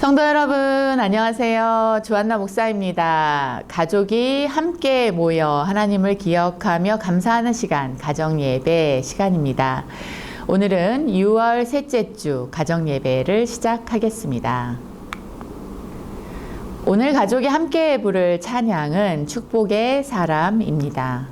성도 여러분, 안녕하세요. 조한나 목사입니다. 가족이 함께 모여 하나님을 기억하며 감사하는 시간, 가정예배 시간입니다. 오늘은 6월 셋째 주 가정예배를 시작하겠습니다. 오늘 가족이 함께 부를 찬양은 축복의 사람입니다.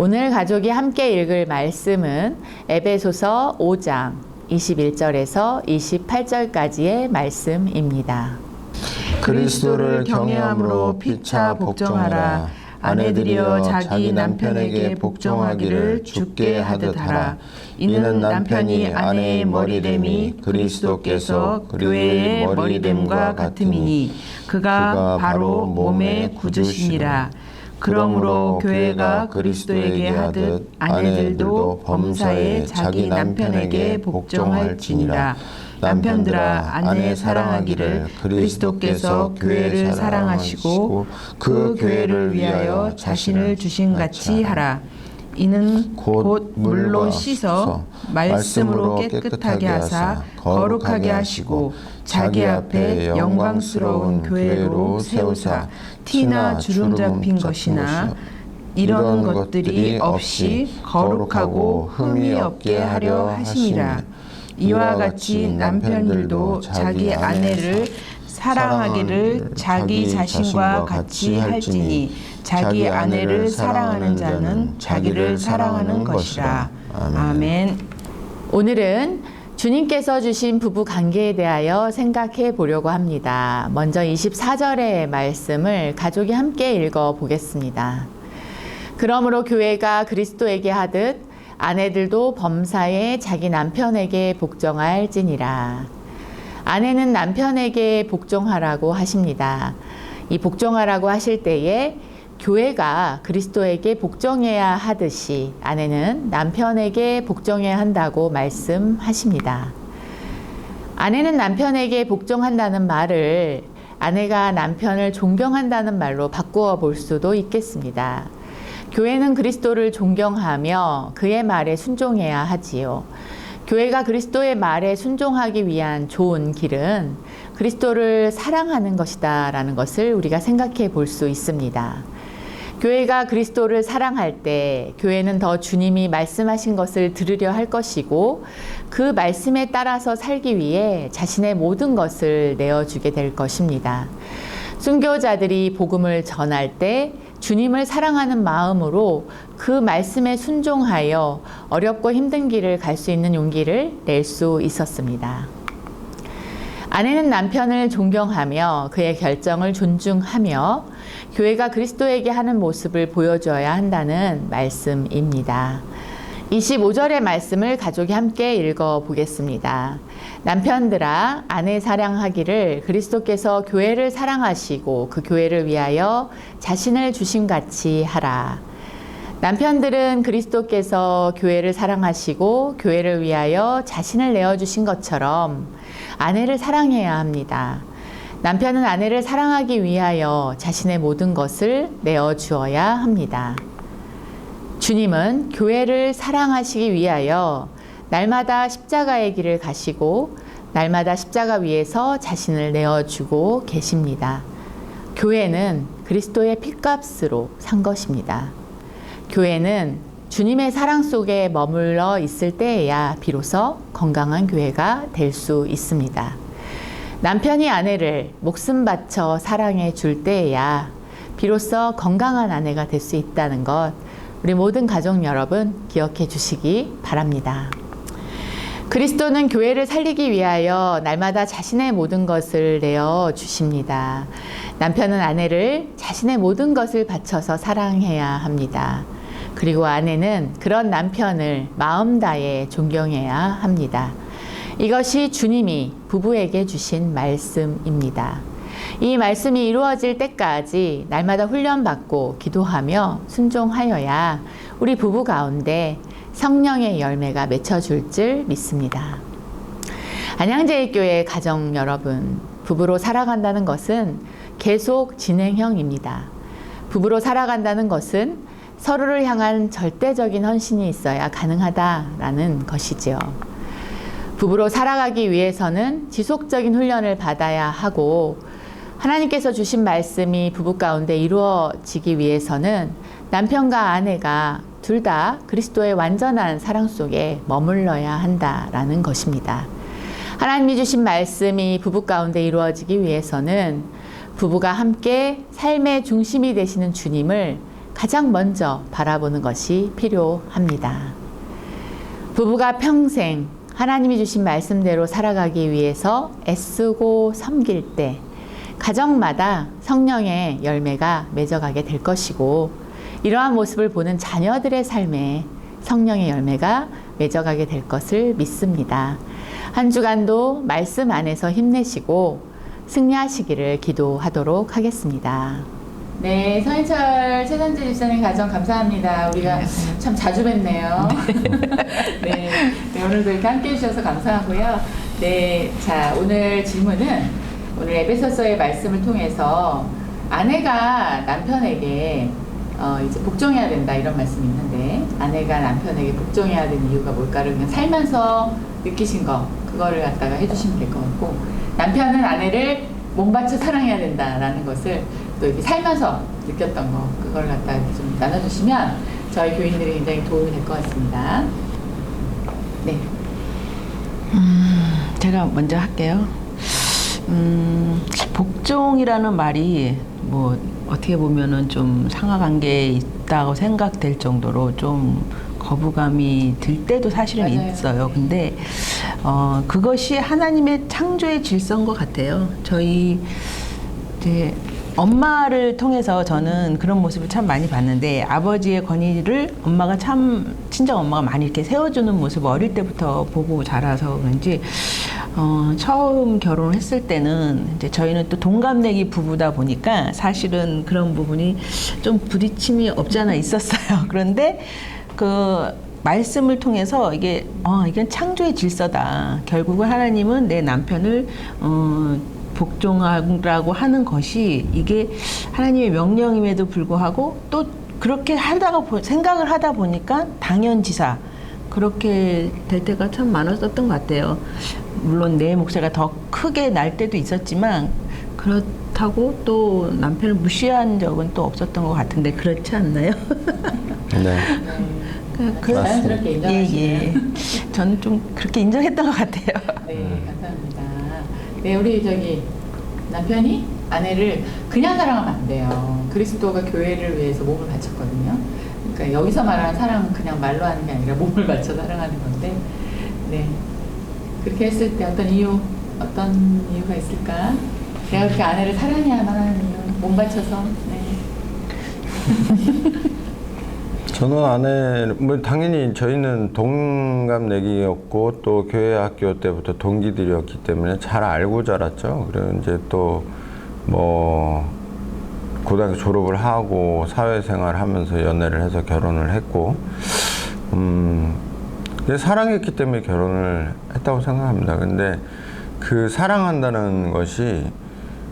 오늘 가족이 함께 읽을 말씀은 에베소서 5장 21절에서 28절까지의 말씀입니다. 그리스도를 경외함으로 피차 복종하라. 아내들이여 자기 남편에게 복종하기를 주께 하듯 하라. 이는 남편이 아내의 머리됨이 그리스도께서 교회의 머리됨과 같음이니 그가 바로 몸의 구주시니라. 그러므로 교회가 그리스도에게 하듯 아내들도 범사에 자기 남편에게 복종할지니라. 남편들아 아내 사랑하기를 그리스도께서 교회를 사랑하시고 그 교회를 위하여 자신을 주신같이 하라. 이는 곧 물로 씻어 말씀으로 깨끗하게 하사 거룩하게 하시고 자기 앞에 영광스러운 교회로 세우사 티나 주름 잡힌 것이나 이런 것들이 없이 거룩하고 흠이 없게 하려 하심이라. 이와 같이 남편들도 자기 아내를 사랑하기를 자기 자신과 같이 할지니 자기 아내를 사랑하는 자는 자기를 사랑하는 것이라. 아멘. 오늘은 주님께서 주신 부부 관계에 대하여 생각해 보려고 합니다. 먼저 24절의 말씀을 가족이 함께 읽어 보겠습니다. 그러므로 교회가 그리스도에게 하듯 아내들도 범사에 자기 남편에게 복종할지니라. 아내는 남편에게 복종하라고 하십니다. 이 복종하라고 하실 때에 교회가 그리스도에게 복종해야 하듯이 아내는 남편에게 복종해야 한다고 말씀하십니다. 아내는 남편에게 복종한다는 말을 아내가 남편을 존경한다는 말로 바꾸어 볼 수도 있겠습니다. 교회는 그리스도를 존경하며 그의 말에 순종해야 하지요. 교회가 그리스도의 말에 순종하기 위한 좋은 길은 그리스도를 사랑하는 것이다 라는 것을 우리가 생각해 볼 수 있습니다. 교회가 그리스도를 사랑할 때 교회는 더 주님이 말씀하신 것을 들으려 할 것이고 그 말씀에 따라서 살기 위해 자신의 모든 것을 내어주게 될 것입니다. 순교자들이 복음을 전할 때 주님을 사랑하는 마음으로 그 말씀에 순종하여 어렵고 힘든 길을 갈 수 있는 용기를 낼 수 있었습니다. 아내는 남편을 존경하며 그의 결정을 존중하며 교회가 그리스도에게 하는 모습을 보여줘야 한다는 말씀입니다. 25절의 말씀을 가족이 함께 읽어보겠습니다. 남편들아 아내 사랑하기를 그리스도께서 교회를 사랑하시고 그 교회를 위하여 자신을 주심같이 하라. 남편들은 그리스도께서 교회를 사랑하시고 교회를 위하여 자신을 내어주신 것처럼 아내를 사랑해야 합니다. 남편은 아내를 사랑하기 위하여 자신의 모든 것을 내어주어야 합니다. 주님은 교회를 사랑하시기 위하여 날마다 십자가의 길을 가시고 날마다 십자가 위에서 자신을 내어주고 계십니다. 교회는 그리스도의 핏값으로 산 것입니다. 교회는 주님의 사랑 속에 머물러 있을 때에야 비로소 건강한 교회가 될 수 있습니다. 남편이 아내를 목숨 바쳐 사랑해 줄 때에야 비로소 건강한 아내가 될 수 있다는 것 우리 모든 가족 여러분 기억해 주시기 바랍니다. 그리스도는 교회를 살리기 위하여 날마다 자신의 모든 것을 내어 주십니다. 남편은 아내를 자신의 모든 것을 바쳐서 사랑해야 합니다. 그리고 아내는 그런 남편을 마음 다해 존경해야 합니다. 이것이 주님이 부부에게 주신 말씀입니다. 이 말씀이 이루어질 때까지 날마다 훈련받고 기도하며 순종하여야 우리 부부 가운데 성령의 열매가 맺혀질 줄 믿습니다. 안양제일교회 가정 여러분, 부부로 살아간다는 것은 계속 진행형입니다. 부부로 살아간다는 것은 서로를 향한 절대적인 헌신이 있어야 가능하다라는 것이지요. 부부로 살아가기 위해서는 지속적인 훈련을 받아야 하고 하나님께서 주신 말씀이 부부 가운데 이루어지기 위해서는 남편과 아내가 둘 다 그리스도의 완전한 사랑 속에 머물러야 한다라는 것입니다. 하나님이 주신 말씀이 부부 가운데 이루어지기 위해서는 부부가 함께 삶의 중심이 되시는 주님을 가장 먼저 바라보는 것이 필요합니다. 부부가 평생 하나님이 주신 말씀대로 살아가기 위해서 애쓰고 섬길 때 가정마다 성령의 열매가 맺어가게 될 것이고, 이러한 모습을 보는 자녀들의 삶에 성령의 열매가 맺어가게 될 것을 믿습니다. 한 주간도 말씀 안에서 힘내시고 승리하시기를 기도하도록 하겠습니다. 네, 서인철 최선재 집사님 가정 감사합니다. 우리가 참 자주 뵙네요. 네, 오늘도 이렇게 함께 해주셔서 감사하고요. 네, 자, 오늘 질문은 오늘 에베소서의 말씀을 통해서 아내가 남편에게 이제 복종해야 된다 이런 말씀이 있는데, 아내가 남편에게 복종해야 되는 이유가 뭘까를 그냥 살면서 느끼신 거, 그거를 갖다가 해주시면 될 것 같고, 남편은 아내를 몸바쳐 사랑해야 된다라는 것을 또 이렇게 살면서 느꼈던 거, 그걸 갖다가 이렇게 좀 나눠주시면 저희 교인들이 굉장히 도움이 될 것 같습니다. 네. 제가 먼저 할게요. 복종이라는 말이 뭐 어떻게 보면은 좀 상하관계에 있다고 생각될 정도로 좀 거부감이 들 때도 사실은 맞아요. 있어요. 근데 그것이 하나님의 창조의 질서인 것 같아요. 저희 이제 엄마를 통해서 저는 그런 모습을 참 많이 봤는데, 아버지의 권위를 엄마가 참 친정 엄마가 많이 이렇게 세워주는 모습을 어릴 때부터 보고 자라서 그런지 처음 결혼을 했을 때는 이제 저희는 또 동갑내기 부부다 보니까 사실은 그런 부분이 좀 부딪힘이 없지 않아 있었어요. 그런데 그 말씀을 통해서 이게 이건 창조의 질서다. 결국은 하나님은 내 남편을 복종하라고 하는 것이 이게 하나님의 명령임에도 불구하고 또 그렇게 생각을 하다 보니까 당연지사 그렇게 될 때가 참 많았었던 것 같아요. 물론 내 목소리가 더 크게 날 때도 있었지만, 그렇다고 또 남편을 무시한 적은 또 없었던 것 같은데, 그렇지 않나요? 네. 자연스럽게 인정하시네요. 저는 좀 그렇게 인정했던 것 같아요. 네, 감사합니다. 네, 우리 저기 남편이 아내를 그냥 사랑하면 안 돼요. 그리스도가 교회를 위해서 몸을 바쳤거든요. 그러니까 여기서 말하는 사랑은 그냥 말로 하는 게 아니라 몸을 바쳐 사랑하는 건데, 네, 그렇게 했을 때 어떤 이유가 있을까? 내가 그렇게 아내를 사랑해야만 하는 이유, 몸 바쳐서. 네. 저는 뭐 당연히 저희는 동갑내기였고 또 교회 학교 때부터 동기들이었기 때문에 잘 알고 자랐죠. 그리고 이제 또 뭐 고등학교 졸업을 하고 사회생활 하면서 연애를 해서 결혼을 했고, 사랑했기 때문에 결혼을 했다고 생각합니다. 근데 그 사랑한다는 것이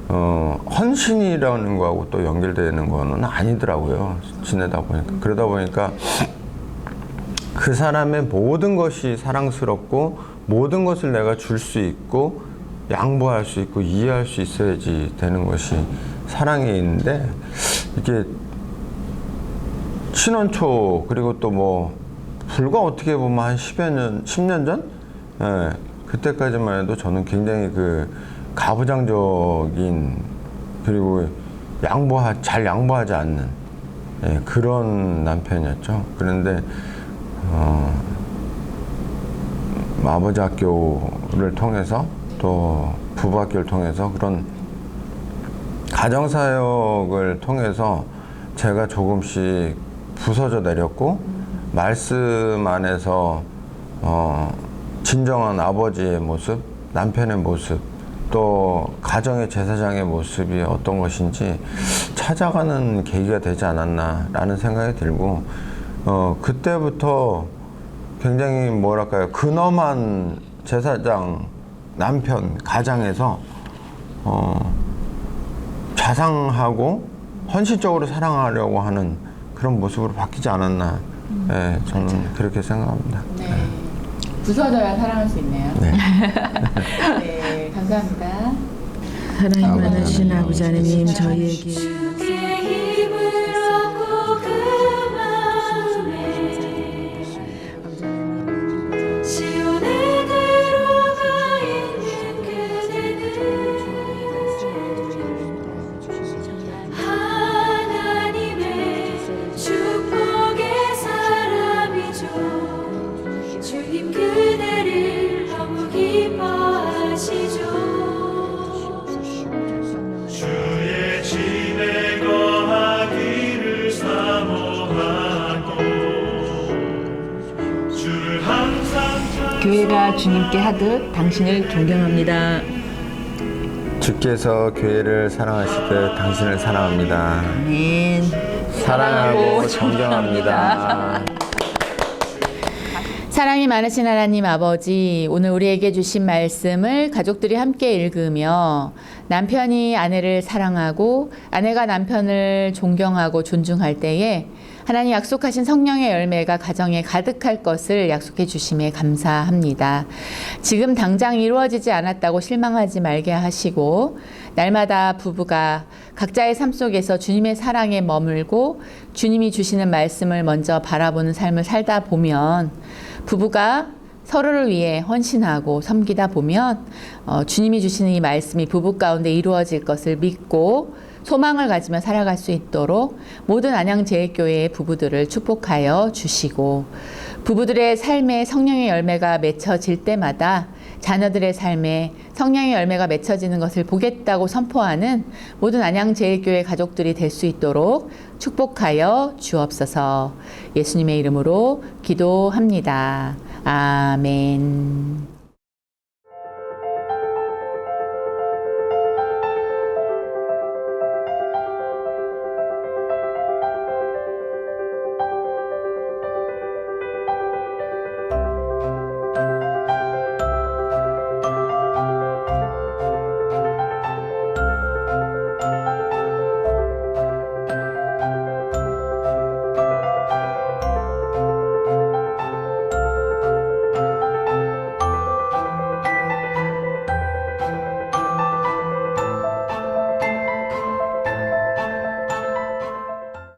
헌신이라는 거하고 또 연결되는 거는 아니더라고요. 지내다 보니까. 그러다 보니까 그 사람의 모든 것이 사랑스럽고 모든 것을 내가 줄 수 있고 양보할 수 있고 이해할 수 있어야지 되는 것이 사랑이 있는데, 이게 신혼 초 그리고 또 뭐 불과 어떻게 보면 한 10년 전? 예, 그때까지만 해도 저는 굉장히 그 가부장적인, 그리고 잘 양보하지 않는, 예, 그런 남편이었죠. 그런데 아버지 학교를 통해서 또 부부 학교를 통해서 그런 가정사역을 통해서 제가 조금씩 부서져 내렸고, 말씀 안에서 진정한 아버지의 모습, 남편의 모습, 또 가정의 제사장의 모습이 어떤 것인지 찾아가는 계기가 되지 않았나라는 생각이 들고, 그때부터 굉장히 뭐랄까요, 근엄한 제사장 남편 가장에서 자상하고 헌신적으로 사랑하려고 하는 그런 모습으로 바뀌지 않았나, 네, 저는 맞아요. 그렇게 생각합니다. 네. 부서져야 사랑할 수 있네요. 네. 네, 감사합니다. 하나님 많으신 아버지 하나님, 저희에게 주님 그대를 너무 기뻐하시죠. 주의 지 교회가 주님께 하듯 당신을 존경합니다. 주께서 교회를 사랑하시듯 당신을 사랑합니다. 아멘. 사랑하고 존경합니다. 사랑이 많으신 하나님 아버지, 오늘 우리에게 주신 말씀을 가족들이 함께 읽으며 남편이 아내를 사랑하고 아내가 남편을 존경하고 존중할 때에 하나님 약속하신 성령의 열매가 가정에 가득할 것을 약속해 주심에 감사합니다. 지금 당장 이루어지지 않았다고 실망하지 말게 하시고 날마다 부부가 각자의 삶 속에서 주님의 사랑에 머물고 주님이 주시는 말씀을 먼저 바라보는 삶을 살다 보면 부부가 서로를 위해 헌신하고 섬기다 보면 주님이 주시는 이 말씀이 부부 가운데 이루어질 것을 믿고 소망을 가지며 살아갈 수 있도록 모든 안양제일교회의 부부들을 축복하여 주시고 부부들의 삶에 성령의 열매가 맺혀질 때마다 자녀들의 삶에 성령의 열매가 맺혀지는 것을 보겠다고 선포하는 모든 안양제일교회 가족들이 될 수 있도록 축복하여 주옵소서. 예수님의 이름으로 기도합니다. 아멘.